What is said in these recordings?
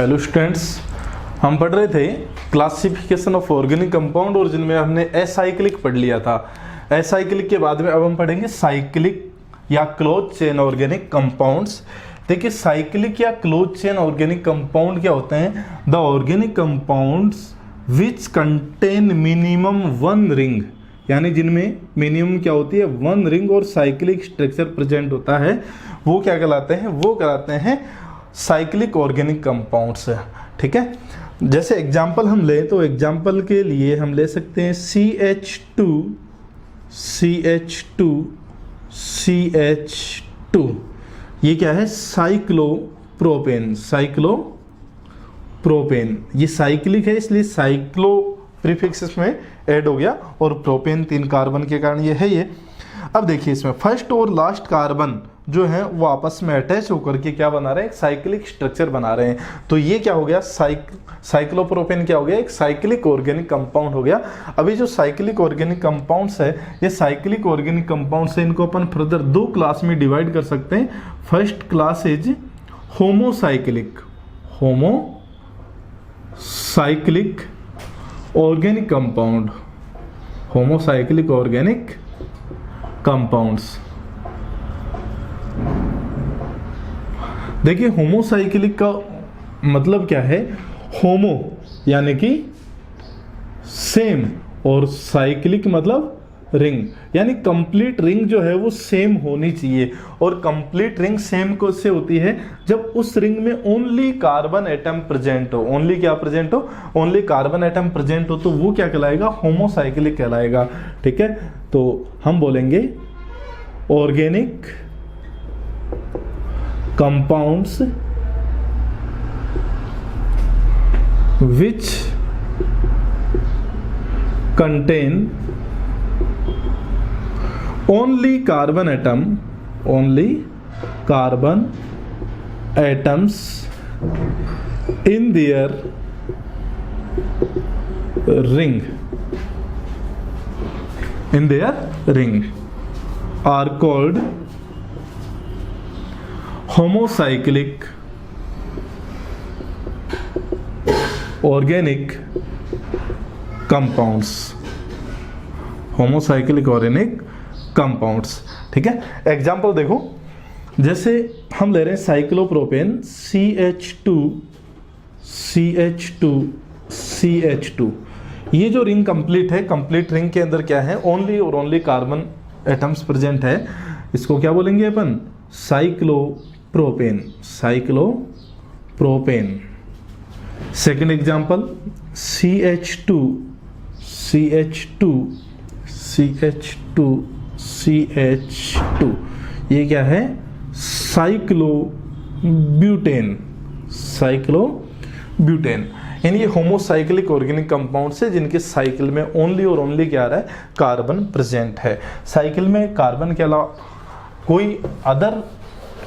Hello students, हम पढ़ रहे थे क्लासिफिकेशन ऑफ ऑर्गेनिक कंपाउंड और जिनमें हमने एसाइक्लिक पढ़ लिया था। एसाइक्लिक के बाद में अब हम पढ़ेंगे साइक्लिक या क्लोज चेन ऑर्गेनिक कंपाउंड्स। देखिए, साइक्लिक या क्लोज चेन ऑर्गेनिक कंपाउंड क्या होते हैं? The organic compounds which contain minimum one ring, यानी जिनमें मिनिमम क्या होती है, वन रिंग और साइक्लिक स्ट्रक्चर प्रेजेंट होता है, वो क्या कहलाते हैं? वो कहलाते हैं साइक्लिक ऑर्गेनिक कंपाउंड्स। ठीक है, जैसे एग्जांपल हम ले तो एग्जांपल के लिए हम ले सकते हैं CH2 CH2 ये क्या है? साइक्लोप्रोपेन। साइक्लोप्रोपेन ये साइक्लिक है, इसलिए साइक्लो प्रीफिक्स इसमें ऐड हो गया और प्रोपेन 3 कार्बन के कारण ये है ये। अब देखिए, इसमें फर्स्ट और लास्ट कार्बन जो है वो आपस में अटैच होकर के क्या बना रहे हैं? एक साइक्लिक स्ट्रक्चर बना रहे हैं। तो ये क्या हो गया? साइक्लोप्रोपेन क्या हो गया? एक साइक्लिक ऑर्गेनिक कंपाउंड हो गया। अभी जो साइक्लिक ऑर्गेनिक कंपाउंड्स है, ये साइक्लिक ऑर्गेनिक कंपाउंड्स है, इनको अपन फर्दर 2 क्लास में डिवाइड कर सकते हैं। First class is homocyclic organic compound, homocyclic organic compounds. देखिए, होमोसाइक्लिक का मतलब क्या है? होमो यानी कि सेम और साइक्लिक मतलब रिंग, यानी कंप्लीट रिंग जो है वो सेम होनी चाहिए। और कंप्लीट रिंग सेम को से होती है जब उस रिंग में ओनली कार्बन एटम प्रेजेंट हो। ओनली क्या प्रेजेंट हो? ओनली कार्बन एटम प्रेजेंट हो, तो वो क्या कहलाएगा? होमोसाइक्लिक कहलाएगा। ठीक है, तो हम बोलेंगे organic compounds which contain only carbon atoms in their ring are called homocyclic organic compounds. Homocyclic organic compounds. ठीक है, एग्जांपल देखो, जैसे हम ले रहे हैं साइक्लोप्रोपेन CH2 ये जो रिंग कंप्लीट है, कंप्लीट रिंग के अंदर क्या है? ओनली और ओनली कार्बन एटम्स प्रेजेंट है। इसको क्या बोलेंगे अपन? साइक्लोप्रोपेन। सेकेंड एग्जांपल CH2 ये क्या है? साइक्लोब्यूटेन। यानी ये होमोसाइक्लिक ऑर्गेनिक कंपाउंड है जिनके साइकिल में ओनली और ओनली क्या आ रहा है? कार्बन प्रेजेंट है। साइकिल में कार्बन के अलावा कोई अदर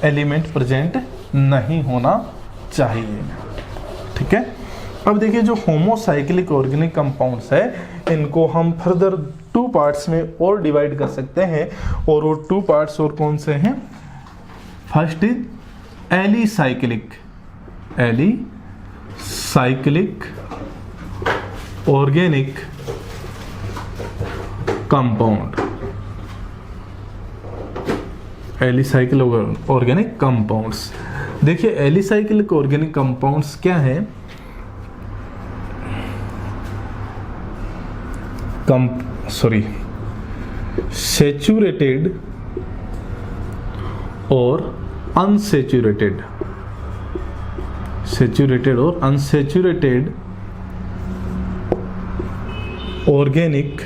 एलिमेंट प्रेजेंट नहीं होना चाहिए। ठीक है, अब देखिए, जो होमोसाइक्लिक ऑर्गेनिक कंपाउंड्स है, इनको हम फर्दर 2 पार्ट्स में और डिवाइड कर सकते हैं। और वो 2 पार्ट्स और कौन से हैं? First is alicyclic organic compound. Alicyclic organic compounds. देखिए, एलिसाइक्लिक ऑर्गेनिक कंपाउंड्स क्या है? सैचुरेटेड और unsaturated organic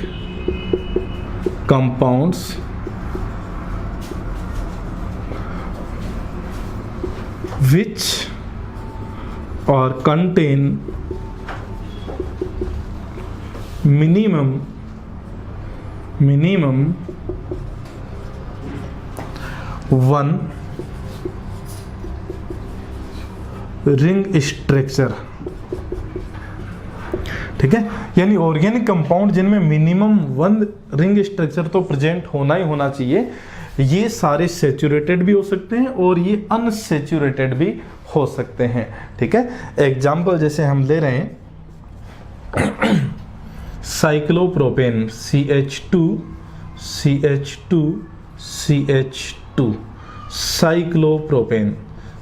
compounds which or contain minimum one ring structure। ठीक है, यानी ऑर्गेनिक कंपाउंड जिनमें मिनिमम 1 रिंग स्ट्रक्चर तो प्रेजेंट होना ही होना चाहिए, ये सारे सैचुरेटेड भी हो सकते हैं और ये अनसैचुरेटेड भी हो सकते हैं। ठीक है, एग्जाम्पल जैसे हम ले रहे हैं cyclopropane CH2 CH2 CH2 cyclopropane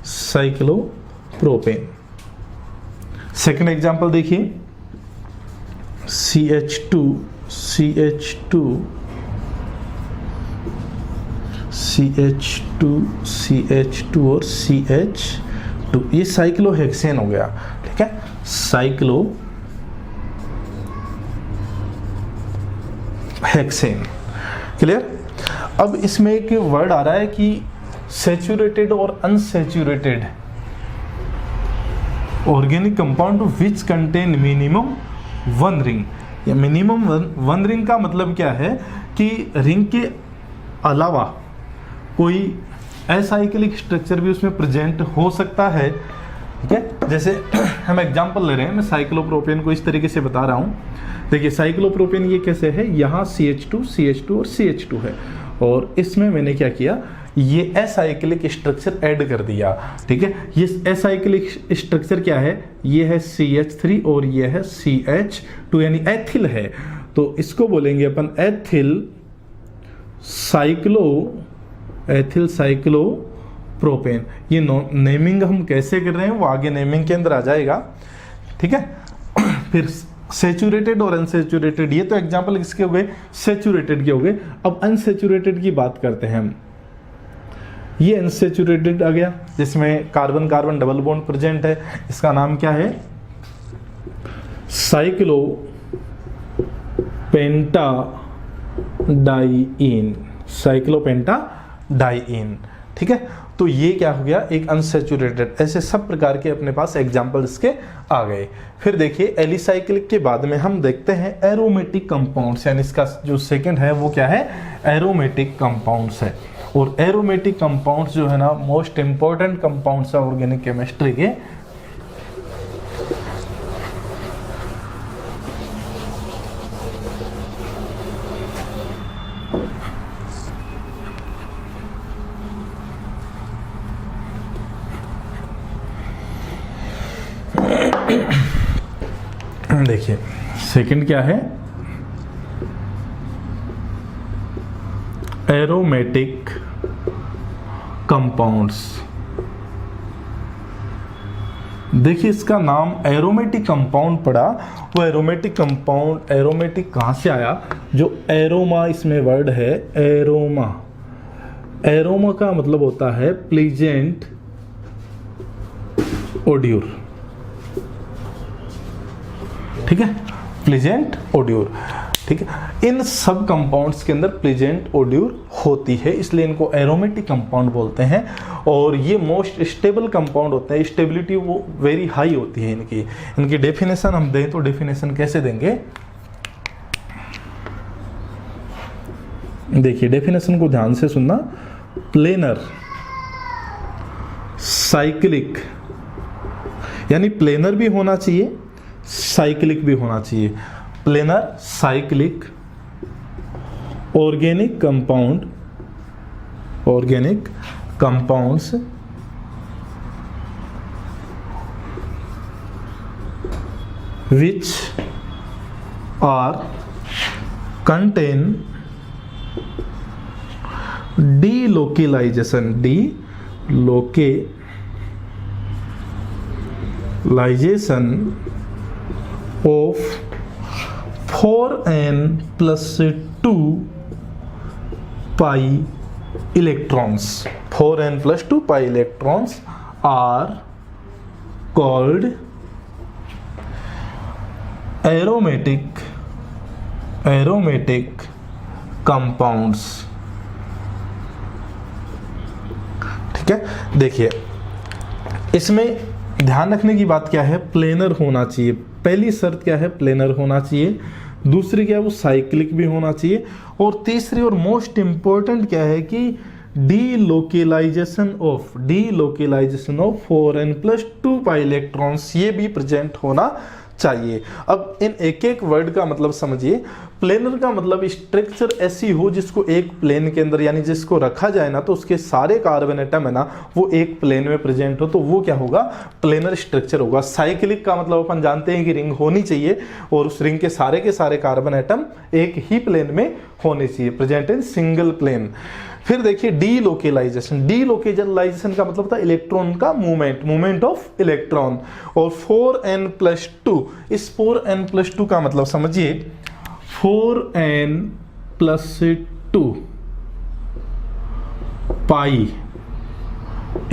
cyclopropane. Second example देखिए CH2 CH2 CH2 CH2 और CH2, ये साइक्लोहेक्सेन हो गया। ठीक है, साइक्लोहेक्सेन। क्लियर। अब इसमें एक वर्ड आ रहा है कि सैचुरेटेड और unsaturated organic compound which contain minimum one ring. या मिनिमम वन रिंग का मतलब क्या है कि रिंग के अलावा कोई असाइक्लिक स्ट्रक्चर भी उसमें प्रेजेंट हो सकता है। ठीक है, जैसे हम एग्जांपल ले रहे हैं, मैं साइक्लोप्रोपेन को इस तरीके से बता रहा हूँ। देखिए साइक्लोप्रोपेन ये कैसे है, यहाँ CH2 CH2 और CH2 है और इसमें मैंने क्या किया, ये असाइक्लिक स्ट्रक्चर ऐड कर दिया। ठीक है, ये असाइक्लिक स्ट्रक्चर क्या है, ये है CH3 और ये है CH2 यानी एथिल है। तो इसको बोलेंगे अपन एथिल साइक्लोप्रोपेन। ये नेमिंग हम कैसे कर रहे हैं वो आगे नेमिंग के अंदर आ जाएगा। ठीक है, फिर सैचुरेटेड और अनसैचुरेटेड, ये तो एग्जांपल किसके हो गए, सैचुरेटेड के हो गए। अब अनसैचुरेटेड की बात करते हैं हम। ये अनसैचुरेटेड आ गया जिसमें carbon carbon double bond present है, इसका नाम क्या है, साइक्लोपेंटाडाइईन साइक्लोपेंटाडाइईन। ठीक है, तो ये क्या हो गया, एक अनसैचुरेटेड। ऐसे सब प्रकार के अपने पास एग्जांपल्स के आ गए। फिर देखिए एलिसाइक्लिक के बाद में हम देखते हैं एरोमेटिक कंपाउंड्स, यानी इसका जो सेकंड है वो क्या है, एरोमेटिक कंपाउंड्स है। और एरोमेटिक कंपाउंड्स जो है ना मोस्ट इंपॉर्टेंट कंपाउंड्स है ऑर्गेनिक केमिस्ट्री के। देखिए सेकंड क्या है, एरोमेटिक कंपाउंड्स। देखिए इसका नाम एरोमेटिक कंपाउंड पड़ा, वो एरोमेटिक कंपाउंड, एरोमेटिक कहाँ से आया, जो एरोमा इसमें वर्ड है, एरोमा। एरोमा का मतलब होता है प्लीजेंट ओड्यूर। ठीक है, प्लीजेंट ओड्यूर। ठीक है, इन सब कंपाउंड्स के अंदर प्लीजेंट ओड्यूर होती है, इसलिए इनको एरोमेटिक कंपाउंड बोलते हैं। और ये मोस्ट स्टेबल कंपाउंड होते हैं, स्टेबिलिटी वो वेरी हाई होती है इनकी। इनकी डेफिनेशन हम दें तो डेफिनेशन कैसे देंगे, देखिए डेफिनेशन को ध्यान से सुनना। प्लेनर साइक्लिक, यानी प्लेनर भी होना चाहिए, साइक्लिक भी होना चाहिए। Planar cyclic organic compound, organic compounds which are contain delocalization of 4n+2 pi electrons. 4n+2 pi electrons are called aromatic compounds. ठीक है, देखिए इसमें ध्यान रखने की बात क्या है, प्लेनर होना चाहिए। पहली शर्त क्या है, प्लेनर होना चाहिए। दूसरी क्या है, वो साइक्लिक भी होना चाहिए। और तीसरी और मोस्ट इंपॉर्टेंट क्या है कि delocalisation of 4n+2 pi electrons, ये भी प्रेजेंट होना चाहिए। अब इन एक एक वर्ड का मतलब समझिए। प्लेनर का मतलब स्ट्रक्चर ऐसी हो जिसको एक प्लेन के अंदर, यानी जिसको रखा जाए ना तो उसके सारे कार्बन एटम है ना वो एक प्लेन में प्रेजेंट हो, तो वो क्या होगा, प्लेनर स्ट्रक्चर होगा। साइक्लिक का मतलब अपन जानते हैं कि रिंग होनी चाहिए और उस रिंग के सारे कार्बन एटम एक ही प्लेन में होने चाहिए, प्रेजेंट इन सिंगल प्लेन। फिर देखिए डीलोकेलाइजेशन। डीलोकेलाइजेशन का मतलब था इलेक्ट्रॉन का मूवमेंट ऑफ इलेक्ट्रॉन। और 4n+2, इस 4n+2 का मतलब समझिए 4n+2 पाई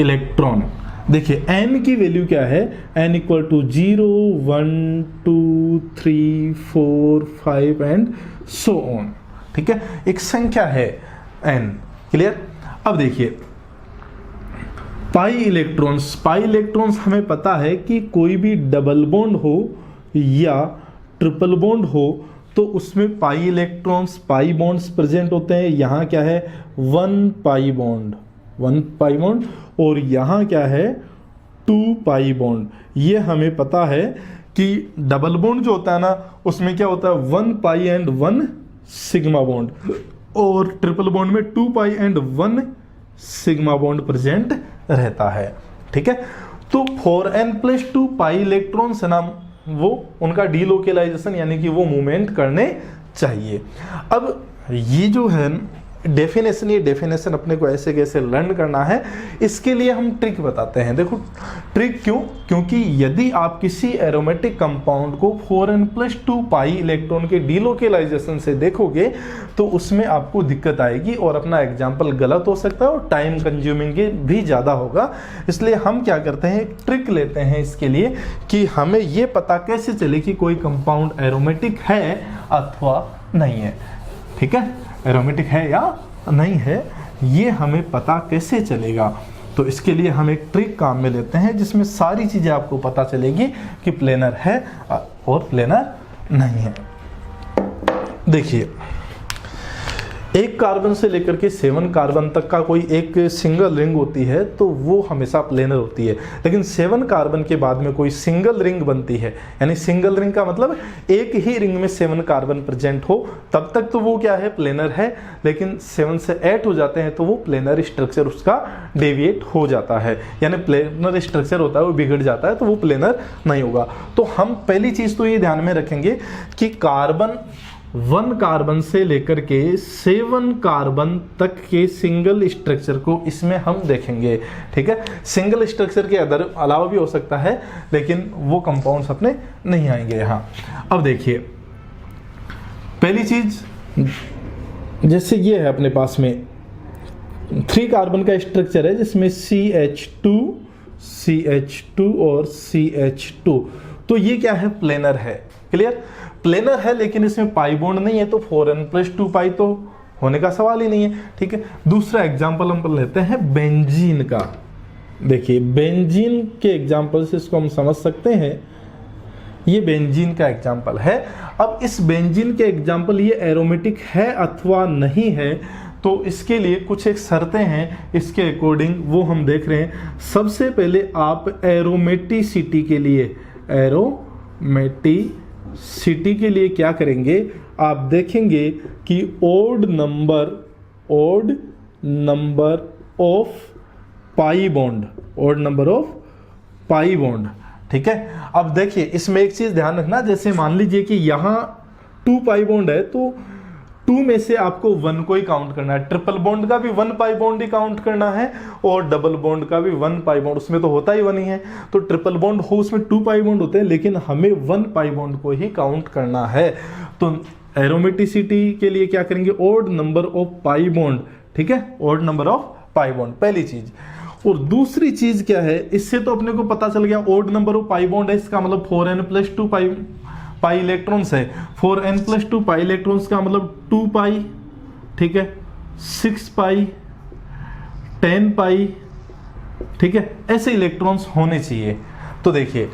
इलेक्ट्रॉन। देखिए n की वैल्यू क्या है, n = 0, 1, 2, 3, 4, 5 एंड सो ऑन। ठीक है, एक संख्या है n। क्लियर। अब देखिए पाई इलेक्ट्रॉन्स हमें पता है कि कोई भी डबल बॉन्ड हो या ट्रिपल बॉन्ड हो तो उसमें पाई बॉन्ड्स प्रेजेंट होते हैं। यहाँ क्या है, 1 पाई बॉन्ड और यहाँ क्या है, 2 पाई बॉन्ड। ये हमें पता है कि डबल बॉन्ड जो होता है ना उसमें क्या होता है, 1 पाई एंड 1 सिग्मा बॉन्ड, और ट्रिपल बॉन्ड में 2 पाई एंड 1 सिग्मा बॉन्ड प्रेजेंट रहता है। ठीक है, तो 4n+2 पाई इलेक्ट्रॉन्स है ना वो उनका डीलोकेलाइजेशन यानी कि वो मूवमेंट करने चाहिए। अब ये जो है डेफिनेशन, ये डेफिनेशन अपने को ऐसे कैसे लर्न करना है, इसके लिए हम ट्रिक बताते हैं। देखो ट्रिक क्यों, क्योंकि यदि आप किसी एरोमेटिक कंपाउंड को 4n+2 पाई इलेक्ट्रॉन के डीलोकेलाइजेशन से देखोगे तो उसमें आपको दिक्कत आएगी और अपना एग्जाम्पल गलत हो सकता है और टाइम कंज्यूमिंग भी ज़्यादा होगा। इसलिए हम क्या करते हैं, एक ट्रिक लेते हैं इसके लिए कि हमें ये पता कैसे चले कि कोई कंपाउंड एरोमेटिक है अथवा नहीं है। ठीक है, एरोमेटिक है या नहीं है ये हमें पता कैसे चलेगा। तो इसके लिए हम एक ट्रिक काम में लेते हैं जिसमें सारी चीज़ें आपको पता चलेगी कि प्लेनर है और प्लेनर नहीं है। देखिए एक कार्बन से लेकर के 7 कार्बन तक का कोई एक सिंगल रिंग होती है तो वो हमेशा प्लेनर होती है। लेकिन 7 कार्बन के बाद में कोई सिंगल रिंग बनती है, यानी सिंगल रिंग का मतलब एक ही रिंग में 7 कार्बन प्रेजेंट हो, तब तक तो वो क्या है, प्लेनर है। लेकिन 7 से 8 हो जाते हैं तो वो प्लेनर स्ट्रक्चर उसका डेविएट हो जाता है, यानी प्लेनर स्ट्रक्चर होता है वो बिगड़ जाता है, तो वो प्लेनर नहीं होगा। तो हम पहली चीज़ तो ये ध्यान में रखेंगे कि 1 कार्बन से लेकर के 7 कार्बन तक के सिंगल स्ट्रक्चर को इसमें हम देखेंगे। ठीक है, सिंगल स्ट्रक्चर के अलावा भी हो सकता है लेकिन वो कंपाउंड्स अपने नहीं आएंगे यहाँ। अब देखिए पहली चीज, जैसे ये है अपने पास में 3 कार्बन का स्ट्रक्चर है जिसमें CH2 और CH2, तो ये क्या है, प्लेनर है। क्लियर, प्लेनर है लेकिन इसमें पाई बॉन्ड नहीं है तो 4n+2 पाई तो होने का सवाल ही नहीं है। ठीक है, दूसरा एग्जांपल हम लेते हैं बेंजीन का। देखिए बेंजीन के एग्जांपल से इसको हम समझ सकते हैं, ये बेंजीन का एग्जांपल है। अब इस बेंजीन के एग्जांपल ये एरोमेटिक है अथवा नहीं है तो इसके लिए कुछ एक शर्तें हैं, इसके अकॉर्डिंग वो हम देख रहे हैं। सबसे पहले आप एरोमेटिसिटी के लिए क्या करेंगे, आप देखेंगे कि odd number of pi bond. ठीक है, अब देखिए इसमें एक चीज ध्यान रखना, जैसे मान लीजिए कि यहाँ 2 पाई बॉन्ड है तो 2 में से आपको 1 को ही काउंट करना है। ट्रिपल बॉन्ड का भी 1 पाई बॉन्ड ही काउंट करना है और डबल बॉन्ड का भी 1 पाई बॉन्ड, उसमें तो होता ही 1 ही है। तो ट्रिपल बॉन्ड हो उसमें 2 पाई बॉन्ड होते हैं लेकिन हमें 1 पाई बॉन्ड को ही काउंट करना है। तो एरोमेटिसिटी के लिए क्या करेंगे, odd number of pi bond. ठीक है, odd number of pi bond पहली चीज। और दूसरी चीज क्या है, इससे तो अपने को पता चल गया odd number of pi bond है, इसका मतलब 4n+2 पाई इलेक्ट्रॉन्स है। 4n+2 पाई इलेक्ट्रॉन्स का मतलब 2 पाई, ठीक है, 6 पाई, 10 पाई। ठीक है, ऐसे इलेक्ट्रॉन्स होने चाहिए। तो देखिए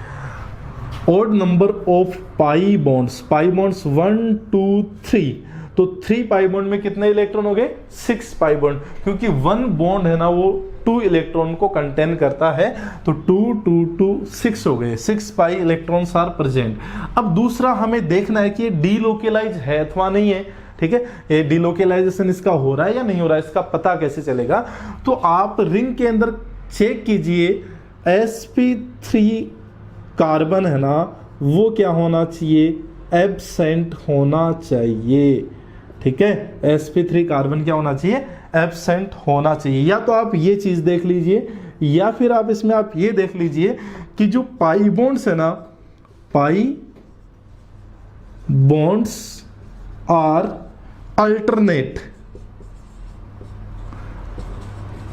odd number of pi bonds 1, 2, 3, तो 3 पाई बॉन्ड में कितने इलेक्ट्रॉन हो गए? 6 पाई बॉन्ड, क्योंकि 1 बॉन्ड है ना वो 2 इलेक्ट्रॉन को कंटेन करता है, तो 2 2 2 6 हो गए, 6 पाई इलेक्ट्रॉन्स आर प्रेजेंट। अब दूसरा हमें देखना है कि ये डीलोकेलाइज है अथवा नहीं है, ठीक है, ये डीलोकेलाइजेशन इसका हो रहा है या नहीं हो रहा है, इसका पता कैसे चलेगा? तो आप रिंग के अंदर चेक कीजिए, sp3 कार्बन है ना वो क्या होना चाहिए? एब्सेंट होना चाहिए, ठीक है, sp3 कार्बन क्या होना चाहिए? एब्सेंट होना चाहिए। या तो आप ये चीज देख लीजिए, या फिर आप इसमें आप ये देख लीजिए कि जो पाई बॉन्ड्स है ना, pi bonds are alternate,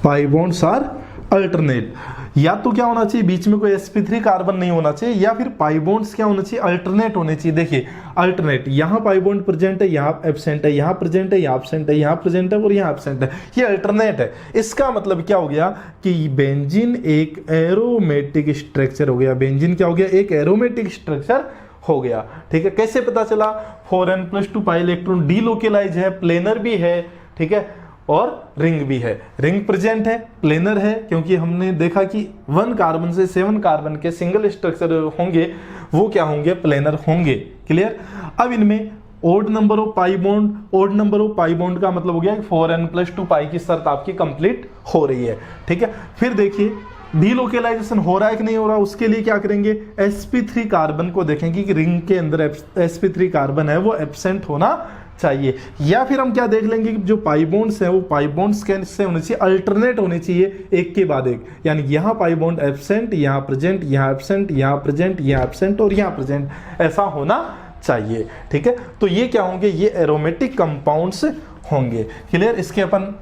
pi bonds are alternate. या तो क्या होना चाहिए, बीच में कोई sp3 कार्बन नहीं होना चाहिए, या फिर पाई बॉन्ड्स क्या होना चाहिए? अल्टरनेट होने चाहिए। देखिए अल्टरनेट, यहां पाई बॉन्ड प्रेजेंट है, यहां एब्सेंट है, यहां प्रेजेंट है, यहां एब्सेंट है, यहां प्रेजेंट है और यहां एब्सेंट है, ये अल्टरनेट है। इसका मतलब क्या हो गया कि बेंजीन एक एरोमेटिक स्ट्रक्चर हो गया। बेंजीन क्या हो गया? एक एरोमेटिक स्ट्रक्चर हो गया, ठीक है। कैसे पता चला? 4n+2 पाई इलेक्ट्रॉन डीलोकेलाइज है, प्लेनर भी है, ठीक है, और रिंग भी है। रिंग प्रेजेंट है, प्लेनर है, क्योंकि हमने देखा कि 1 कार्बन से 7 कार्बन के सिंगल स्ट्रक्चर होंगे वो क्या होंगे? प्लेनर होंगे। क्लियर? अब इनमें odd number of pi bond, odd number of pi bond का मतलब हो गया 4n+2 पाई की शर्त आपकी कंप्लीट हो रही है, ठीक है। फिर देखिए डीलोकेलाइजेशन हो रहा है कि नहीं हो रहा, उसके लिए क्या करेंगे? sp3 कार्बन को देखेंगे कि रिंग के अंदर sp3 कार्बन है वो एब्सेंट होना चाहिए। या फिर हम क्या देख लेंगे कि जो पाई बॉन्ड्स हैं वो पाई बॉन्ड्स कैसे होने चाहिए? अल्टरनेट होने चाहिए, एक के बाद एक, यानी यहां पाई बॉन्ड एब्सेंट, यहां प्रेजेंट, यहां एब्सेंट, यहां प्रेजेंट, यहां एब्सेंट और यहां प्रेजेंट, ऐसा होना चाहिए, ठीक है। तो ये क्या होंगे? ये एरोमेटिक कंपाउंड्स होंगे। क्लियर? इसके अपन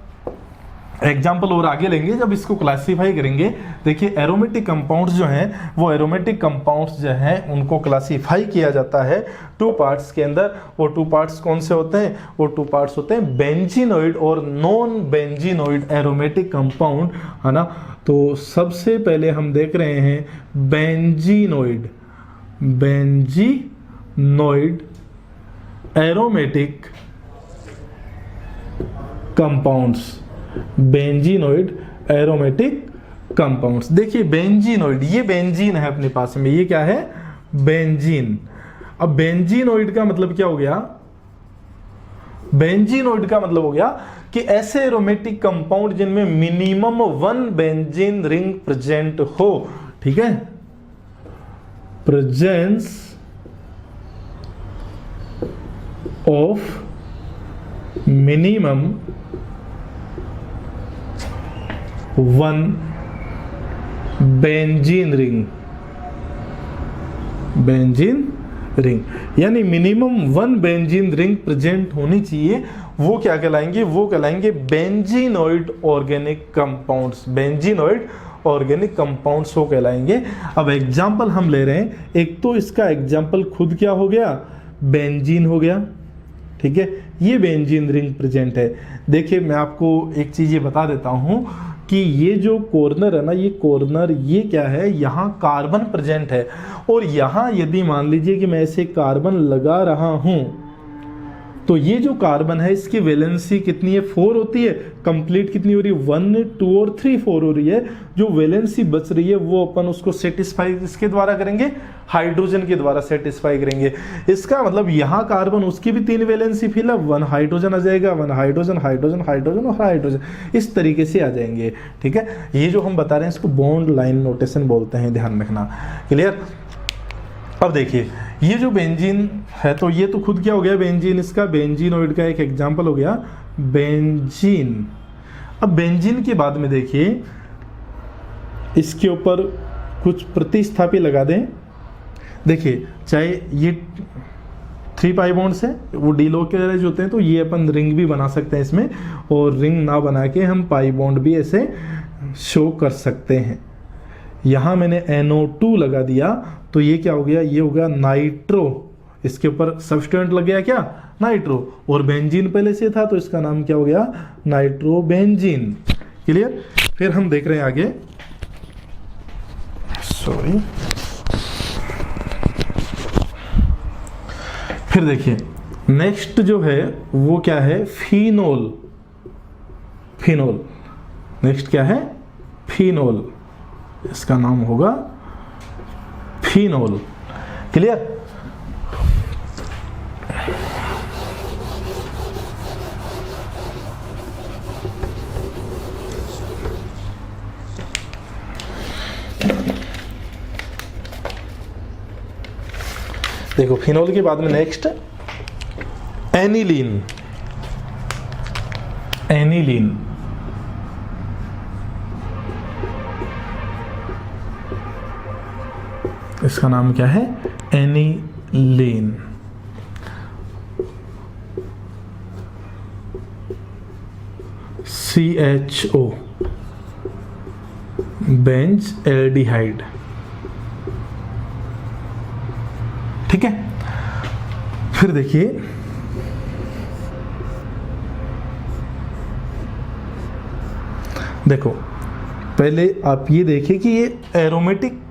एग्जाम्पल और आगे लेंगे जब इसको क्लासीफाई करेंगे। देखिए एरोमेटिक कंपाउंड्स जो हैं वो एरोमेटिक कंपाउंड्स जो हैं उनको क्लासीफाई किया जाता है 2 पार्ट्स के अंदर। वो 2 पार्ट्स कौन से होते हैं? वो 2 पार्ट्स होते हैं बेंजीनोइड और नॉन बेंजीनोइड एरोमेटिक कंपाउंड, है ना। तो सबसे पहले हम देख रहे हैं benzenoid, benzenoid aromatic compounds, benzenoid aromatic compounds. देखिए बेंजीनोइड, ये बेंजीन है अपने पास में, ये क्या है? बेंजीन। अब बेंजीनोइड का मतलब क्या हो गया? बेंजीनोइड का मतलब हो गया कि ऐसे एरोमेटिक कंपाउंड जिनमें मिनिमम 1 बेंजीन रिंग प्रेजेंट हो, ठीक है, presence of minimum 1 benzene ring, benzene ring, यानी मिनिमम 1 बेंजीन रिंग प्रेजेंट होनी चाहिए। वो क्या कहलाएंगे? वो कहलाएंगे benzenoid organic compounds, benzenoid organic compounds वो कहलाएंगे। अब एग्जाम्पल हम ले रहे हैं, एक तो इसका एग्जाम्पल खुद क्या हो गया? बेंजीन हो गया, ठीक है, ये बेंजीन रिंग प्रेजेंट है। देखिए मैं आपको एक चीज ये बता देता हूं कि ये जो कॉर्नर है ना, ये कॉर्नर ये क्या है? यहाँ कार्बन प्रेजेंट है, और यहाँ यदि मान लीजिए कि मैं ऐसे कार्बन लगा रहा हूं तो ये जो कार्बन है इसकी वैलेंसी कितनी है? 4 होती है। कंप्लीट कितनी हो रही है? 1 2 और 3 4 हो रही है। जो वैलेंसी बच रही है वो अपन उसको सेटिस्फाई इसके द्वारा करेंगे, हाइड्रोजन के द्वारा सेटिस्फाई करेंगे। इसका मतलब यहाँ कार्बन उसकी भी 3 वैलेंसी फिल है, 1 हाइड्रोजन आ जाएगा, 1 हाइड्रोजन, हाइड्रोजन, हाइड्रोजन और हाइड्रोजन, इस तरीके से आ जाएंगे, ठीक है। ये जो हम बता रहे हैं इसको बॉन्ड लाइन नोटेशन बोलते हैं, ध्यान रखना। क्लियर? अब देखिए ये जो बेंजीन है तो ये तो खुद क्या हो गया? बेंजीन। इसका बेंजीनोइड का एक एग्जांपल हो गया बेंजीन। अब बेंजीन के बाद में देखिए इसके ऊपर कुछ प्रतिस्थापी लगा दें। देखिए चाहे ये 3 पाई बॉन्ड्स है वो डीलोकेलाइज होते हैं तो ये अपन रिंग भी बना सकते हैं इसमें, और रिंग ना बना के हम पाई बॉन्ड भी ऐसे शो कर सकते हैं। यहाँ मैंने NO2 लगा दिया तो ये क्या हो गया? ये हो गया नाइट्रो। इसके ऊपर सब्स्टिट्यूएंट लग गया क्या? नाइट्रो। और बेंजीन पहले से था तो इसका नाम क्या हो गया? Nitro benzene. क्लियर? फिर हम देख रहे हैं आगे, फिर देखिए नेक्स्ट जो है वो क्या है, फिनोल। फिनोल नेक्स्ट क्या है, फिनोल, इसका नाम होगा फिनोल। क्लियर। देखो फिनोल के बाद में नेक्स्ट एनिलीन। एनिलीन इसका नाम क्या है, एनिलीन। CHO Benz aldehyde. ठीक है। फिर देखिए देखो पहले आप ये देखिए कि ये एरोमेटिक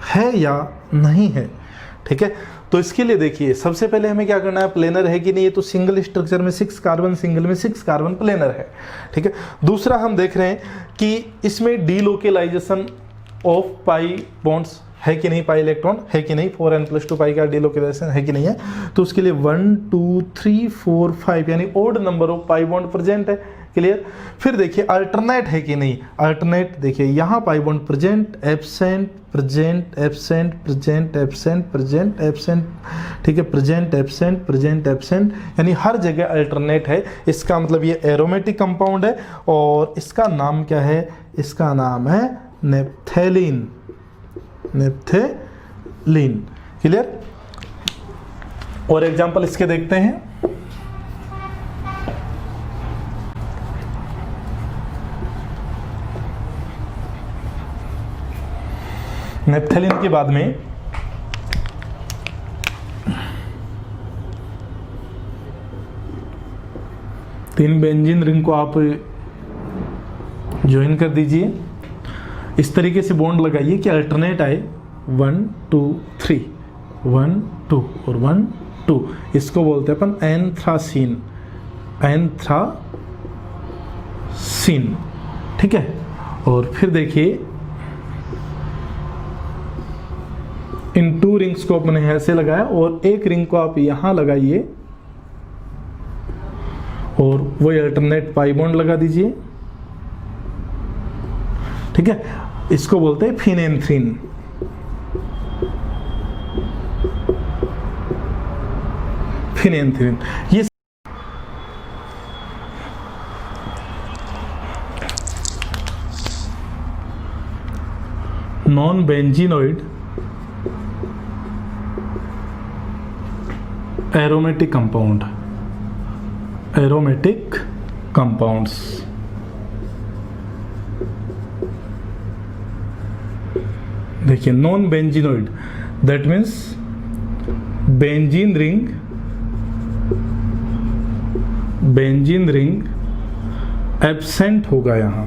है या नहीं है। ठीक है, तो इसके लिए देखिए सबसे पहले हमें क्या करना है, प्लेनर है कि नहीं। ये तो सिंगल स्ट्रक्चर में 6 कार्बन, सिंगल में 6 कार्बन प्लेनर है। ठीक है, दूसरा हम देख रहे हैं कि इसमें डीलोकेलाइजेशन ऑफ पाई बॉन्ड्स है कि नहीं, पाई इलेक्ट्रॉन है कि नहीं, 4n+2 पाई का डीलोकेलाइजेशन है कि नहीं है। तो उसके लिए 1 2 3 4 5 यानी odd number of pi bond present है। क्लियर। फिर देखिए अल्टरनेट है कि नहीं। अल्टरनेट देखिए यहाँ pi bond present, absent, present, absent, present, absent, present, absent. ठीक है, प्रेजेंट, एब्सेंट, प्रेजेंट, एब्सेंट, यानी हर जगह अल्टरनेट है। इसका मतलब ये एरोमेटिक कंपाउंड है और इसका नाम क्या है, इसका नाम है नेप्थेलीन। नेप्थेलीन। क्लियर। और एग्जांपल इसके देखते हैं। नेप्थेलीन के बाद में तीन बेंजीन रिंग को आप ज्वाइन कर दीजिए। इस तरीके से बॉन्ड लगाइए कि अल्टरनेट आए 1 2 3, 1 2 और 1 2। इसको बोलते हैं अपन एंथ्रासीन। एंथ्रासीन। ठीक है। और फिर देखिए इन 2 रिंग्स को अपने ऐसे लगाया और एक रिंग को आप यहां लगाइए और वही अल्टरनेट पाई बॉन्ड लगा दीजिए। ठीक है, इसको बोलते हैं फिनेंथ्रीन। फिनेंथ्रीन ये non benzenoid aromatic compound. Aromatic compounds देखिए non benzenoid, that means benzene ring absent होगा यहां।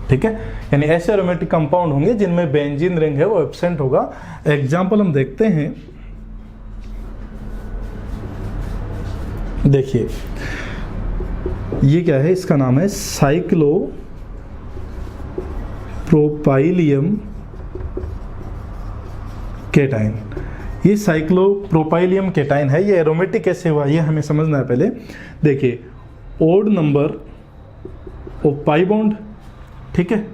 ठीक है, यानी ऐसे एरोमेटिक कंपाउंड होंगे जिनमें बेंजीन रिंग है वो एब्सेंट होगा। एग्जाम्पल हम देखते हैं। देखिए ये क्या है, इसका नाम है साइक्लोप्रोपाइलियम केटाइन। ये साइक्लोप्रोपाइलियम केटाइन है। ये एरोमेटिक कैसे हुआ ये हमें समझना है पहले। देखिए odd number of pi bond. ठीक है,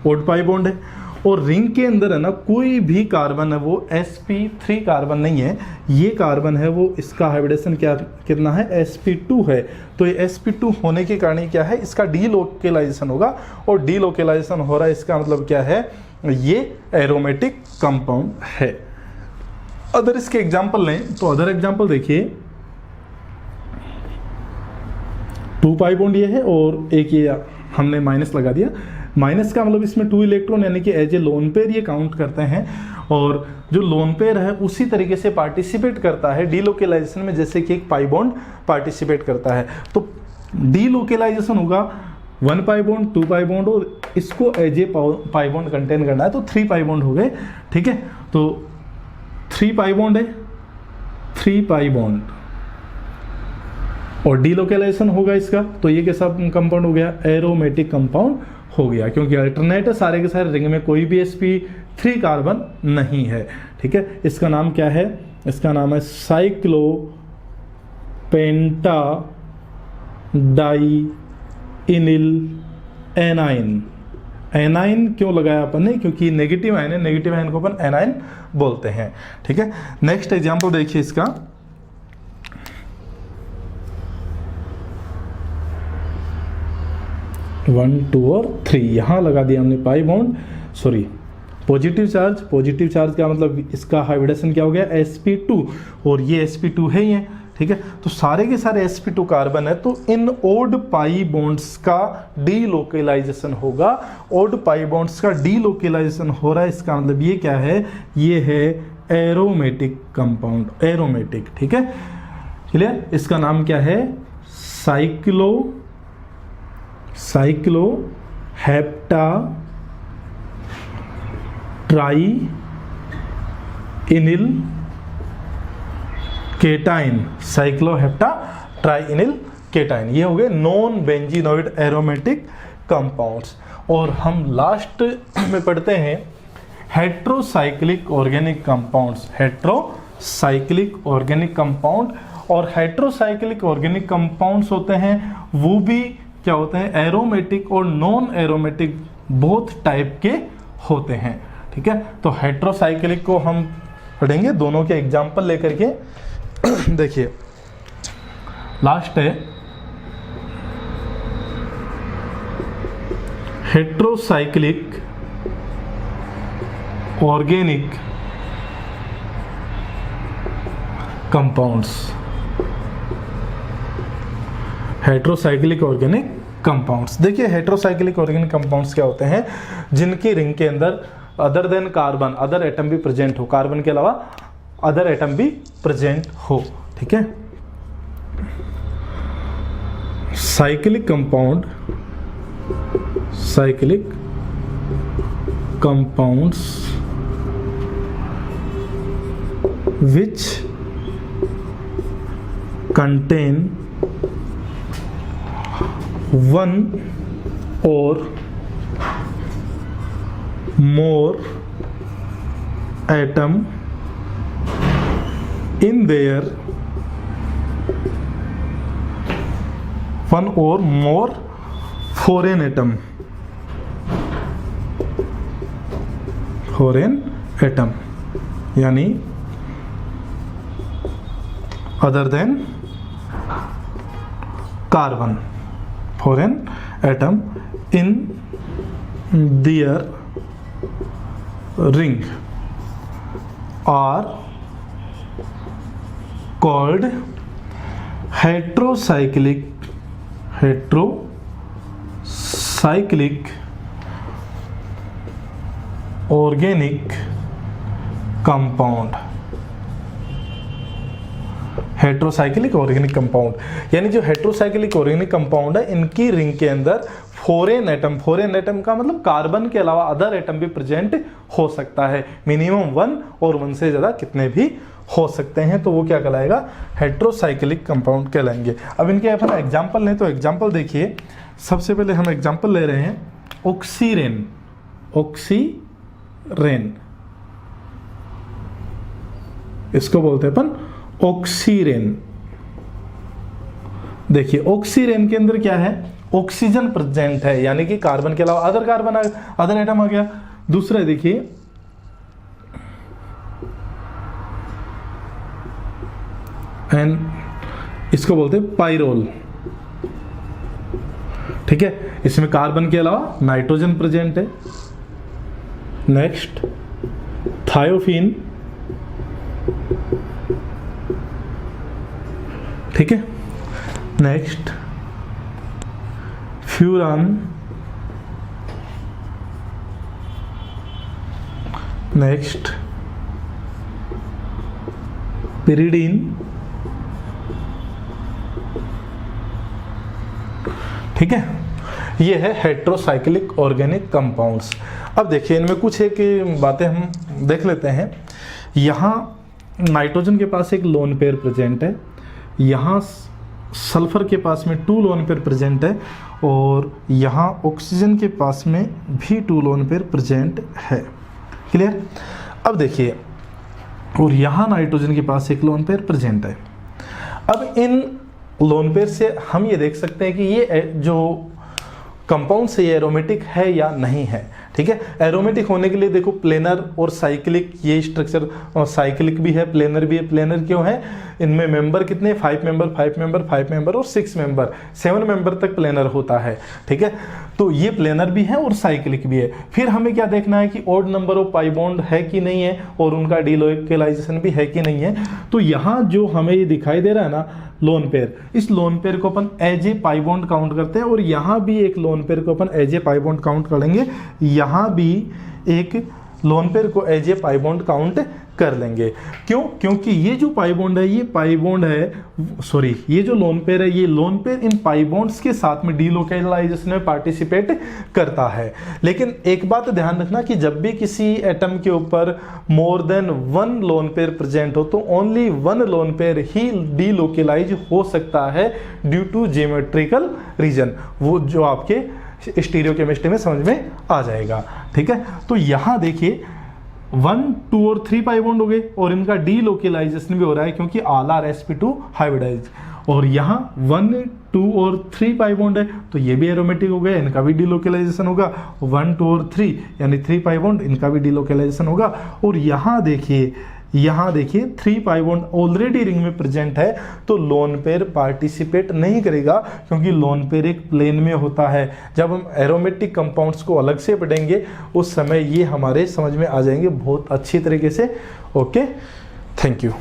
ओड पाई बॉन्ड है और रिंग के अंदर है ना कोई भी कार्बन है वो sp3 कार्बन नहीं है। ये कार्बन है वो, इसका हाइब्रिडेशन क्या कितना है, sp2 है। तो ये sp2 होने के कारण क्या है, इसका डीलोकेलाइजेशन होगा और डीलोकेलाइजेशन हो रहा है, इसका मतलब क्या है, ये एरोमेटिक कंपाउंड है। अदर इसके एग्जाम्पल लें तो अदर एग्जाम्पल देखिए 2 पाई बॉन्ड ये है और एक ये हमने माइनस लगा दिया। माइनस का मतलब इसमें 2 इलेक्ट्रॉन यानी कि एज ए लोन पेयर ये काउंट करते हैं और जो लोन पेयर है उसी तरीके से पार्टिसिपेट करता है डीलोकेलाइजेशन में जैसे कि एक पाई बॉन्ड पार्टिसिपेट करता है। तो डीलोकेलाइजेशन होगा 1 पाई बॉन्ड, 2 पाई बॉन्ड और इसको as a pi bond contain करना है तो 3 पाई बॉन्ड हो गए। ठीक है, तो 3 पाई बॉन्ड है, 3 पाई बॉन्ड और डीलोकेलाइजेशन होगा इसका, तो ये कैसा कंपाउंड हो गया, एरोमेटिक कंपाउंड हो गया, क्योंकि अल्टरनेट है सारे के सारे रिंग में कोई भी sp3 कार्बन नहीं है। ठीक है, इसका नाम क्या है, इसका नाम है साइक्लोपेंटा डाइइनिल एनाइन। एनाइन क्यों लगाया अपन ने, क्योंकि नेगेटिव आयन है, नेगेटिव आयन को अपन एनाइन बोलते हैं। ठीक है, नेक्स्ट एग्जांपल देखिए इसका, वन, टू और 3 यहां लगा दिया हमने pi bond, sorry positive charge. Positive charge का मतलब इसका हाइब्रिडेशन क्या हो गया, sp2, और ये sp2 है ही है। ठीक है, तो सारे के सारे sp2 कार्बन है, तो इन ओड पाई बॉन्ड्स का डीलोकेलाइजेशन होगा। ओड पाई बॉन्ड्स का डीलोकेलाइजेशन हो रहा है, इसका मतलब ये क्या है, ये है एरोमेटिक कंपाउंड, एरोमेटिक। ठीक है, क्लियर, इसका नाम क्या है, साइक्लोहेप्टा ट्राइइनिल केटाइन, साइक्लोहेप्टा ट्राइइनिल केटाइन, ये हो गए नॉन बेंजीनोइड एरोमेटिक कंपाउंड्स। और हम लास्ट में पढ़ते हैं heterocyclic organic compounds, heterocyclic organic compound. और हेट्रोसाइक्लिक ऑर्गेनिक कंपाउंड्स होते हैं वो भी क्या होते हैं, एरोमेटिक और नॉन एरोमेटिक बोथ टाइप के होते हैं। ठीक है, तो हेट्रोसाइक्लिक को हम पढ़ेंगे दोनों के एग्जांपल लेकर के। देखिए लास्ट है heterocyclic organic compounds, heterocyclic organic compounds. देखिए हेट्रोसाइक्लिक ऑर्गेनिक कंपाउंड्स क्या होते हैं, जिनकी रिंग के अंदर other than carbon other atom भी प्रेजेंट हो, कार्बन के अलावा अदर एटम भी प्रेजेंट हो। ठीक है, cyclic compound, cyclic compounds which contain one or more atom in their one or more foreign atom, foreign atom यानी other than carbon, foreign atom in their ring are called heterocyclic organic compound। Heterocyclic organic compound यानी जो heterocyclic organic compound है, इनकी ring के अंदर foreign atom, foreign atom का मतलब carbon के अलावा अदर एटम भी प्रेजेंट हो सकता है, मिनिमम 1 और 1 से ज़्यादा कितने भी हो सकते हैं, तो वो क्या कहलाएगा, हेट्रोसाइक्लिक कंपाउंड कहलाएंगे। अब इनके अपन एग्जाम्पल लें तो एग्जाम्पल देखिए, सबसे पहले हम एग्जाम्पल ले रहे हैं ऑक्सीरेन, ऑक्सीरेन इसको बोलते हैं अपन ऑक्सीरेन। देखिए ऑक्सीरेन के अंदर क्या है, ऑक्सीजन प्रेजेंट है, यानी कि कार्बन के अलावा अदर कार्बन अदर एटम आ गया। दूसरा देखिए एंड इसको बोलते हैं पाइरोल। ठीक है, इसमें कार्बन के अलावा नाइट्रोजन प्रेजेंट है। नेक्स्ट थायोफिन, ठीक है। नेक्स्ट फ्यूरान, नेक्स्ट पिरिडीन, ठीक है। ये है हेट्रोसाइक्लिक ऑर्गेनिक कंपाउंड्स। अब देखिए इनमें कुछ एक बातें हम देख लेते हैं। यहाँ नाइट्रोजन के पास एक लोन पेयर प्रेजेंट है, यहाँ सल्फर के पास में 2 लोन पेयर प्रेजेंट है और यहाँ ऑक्सीजन के पास में भी 2 लोन पेयर प्रेजेंट है। क्लियर? अब देखिए, और यहाँ नाइट्रोजन के पास 1 लोन पेयर प्रेजेंट है। अब इन लोन पेयर से हम ये देख सकते हैं कि ये जो कंपाउंड से ये एरोमेटिक है या नहीं है। ठीक है, एरोमेटिक होने के लिए देखो प्लेनर और साइक्लिक, ये स्ट्रक्चर साइक्लिक भी है, प्लेनर भी है। प्लेनर क्यों है? इनमें मेंबर कितने? 5 मेंबर, 5 मेंबर, 5 मेंबर और 6 मेंबर, 7 मेंबर तक प्लेनर होता है। ठीक है, तो ये प्लेनर भी है और साइक्लिक भी है। फिर हमें क्या देखना है कि odd number of pi bond है कि नहीं है और उनका डीलोकेलाइजेशन भी है कि नहीं है। तो यहाँ जो हमें ये दिखाई दे रहा है ना लोन पेयर, इस लोन पेयर को अपन as a pi bond count करते हैं और यहाँ भी एक लोन पेयर को अपन as a pi bond count करेंगे। यहाँ भी एक लोन पेयर को as a pi bond count कर लेंगे। क्यों? क्योंकि ये जो पाई बॉन्ड है, ये पाई बॉन्ड है, सॉरी, ये जो लोन पेयर है, ये लोन पेयर इन पाई बॉन्ड्स के साथ में डीलोकेलाइजेशन में पार्टिसिपेट करता है। लेकिन एक बात ध्यान रखना कि जब भी किसी एटम के ऊपर more than 1 lone pair present हो तो ओनली 1 लोन पेयर ही डीलोकेलाइज हो सकता है ड्यू टू ज्योमेट्रिकल रीजन, वो जो आपके स्टीरियोकेमिस्ट्री में समझ में आ जाएगा। ठीक है, तो यहाँ देखिए 1, 2 और 3 पाई बॉन्ड हो गए और इनका डीलोकेलाइजेशन भी हो रहा है क्योंकि ऑल आर sp2 हाइब्रिडाइज। और यहाँ 1, 2 और 3 पाई बॉन्ड है तो ये भी एरोमेटिक हो गया, इनका भी डीलोकेलाइजेशन होगा। 1, 2 और 3 यानी 3 पाई बॉन्ड, इनका भी डीलोकेलाइजेशन होगा। और यहाँ देखिए 3 पाई बॉन्ड ऑलरेडी रिंग में प्रेजेंट है तो लोन पेयर पार्टिसिपेट नहीं करेगा क्योंकि लोन पेयर एक प्लेन में होता है। जब हम एरोमेटिक कंपाउंड्स को अलग से पढ़ेंगे उस समय ये हमारे समझ में आ जाएंगे बहुत अच्छी तरीके से। Okay, thank you.